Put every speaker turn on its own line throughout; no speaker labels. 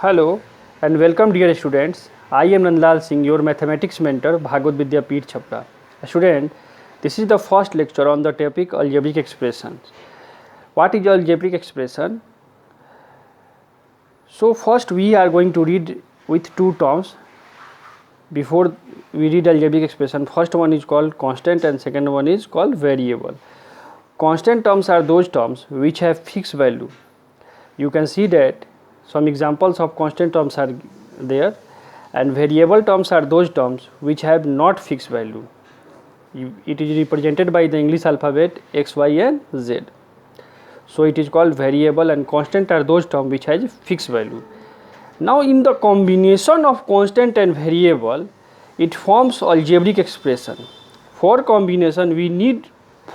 Hello and welcome dear students. I am Nandlal Singh, your mathematics mentor, Bhagavad Vidya Peeth Chhapra. Student, this is the first lecture on the topic algebraic expressions. What is algebraic expression? So first we are going to read with two terms. Before we read algebraic expression, first one is called constant and second one is called variable. Constant terms are those terms which have fixed value. You can see that some examples of constant terms are there, and variable terms are those terms which have not fixed value. It is represented by the English alphabet X, Y and Z. So it is called variable, and constant are those terms which has fixed value. Now in the combination of constant and variable, it forms algebraic expression. For combination we need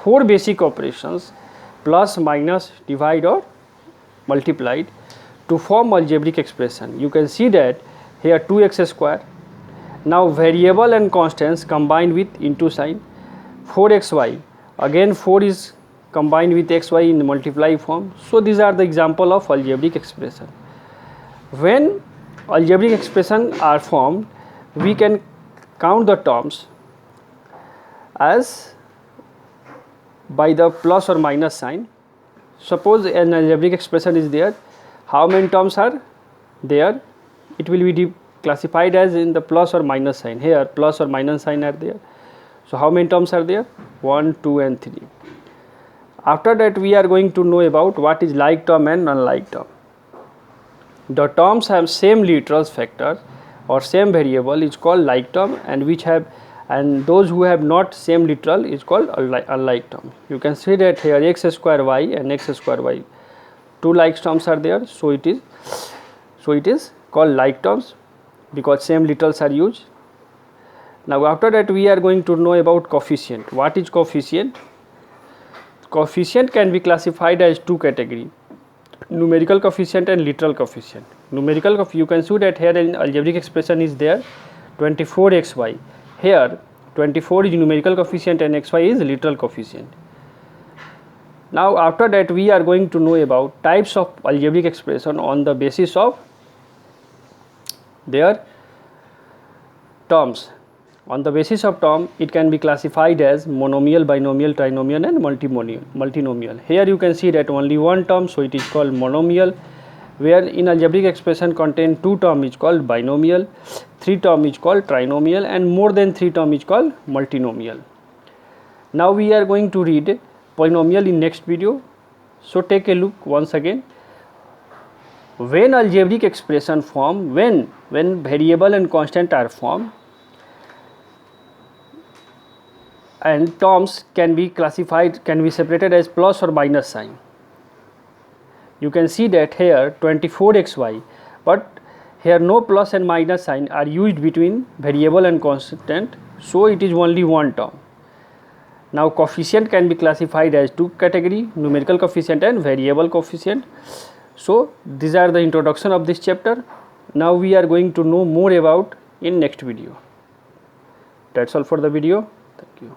four basic operations: plus, minus, divide or multiplied to form algebraic expression. You can see that here 2x square. Now variable and constants combined with into sign, 4xy, again 4 is combined with xy in multiply form. So these are the example of algebraic expression. When algebraic expression are formed, we can count the terms as by the plus or minus sign. Suppose an algebraic expression is there, how many terms are there? It will be classified as in the plus or minus sign. Here plus or minus sign are there. So how many terms are there? 1, 2 and 3. After that we are going to know about what is like term and unlike term. The terms have same literal factors or same variable is called like term, and those who have not same literal is called unlike term. You can see that here x square y and x square y, two like terms are there, so it is called like terms because same literals are used. Now after that we are going to know about coefficient. What is coefficient? Coefficient can be classified as two categories: numerical coefficient and literal coefficient. Numerical you can see that here an algebraic expression is there 24xy. Here 24 is numerical coefficient and xy is literal coefficient. Now after that we are going to know about types of algebraic expression on the basis of their terms. On the basis of term, it can be classified as monomial, binomial, trinomial and multinomial. Here you can see that only one term, so it is called monomial, where in algebraic expression contain two term is called binomial, three term is called trinomial and more than three term is called multinomial. Now we are going to read polynomial in next video. So take a look once again. When algebraic expression form, when variable and constant are formed, and terms can be separated as plus or minus sign. You can see that here 24xy, but here no plus and minus sign are used between variable and constant, so it is only one term. Now coefficient can be classified as two categories: numerical coefficient and variable coefficient. So these are the introduction of this chapter. Now we are going to know more about in next video. That's all for the video. Thank you.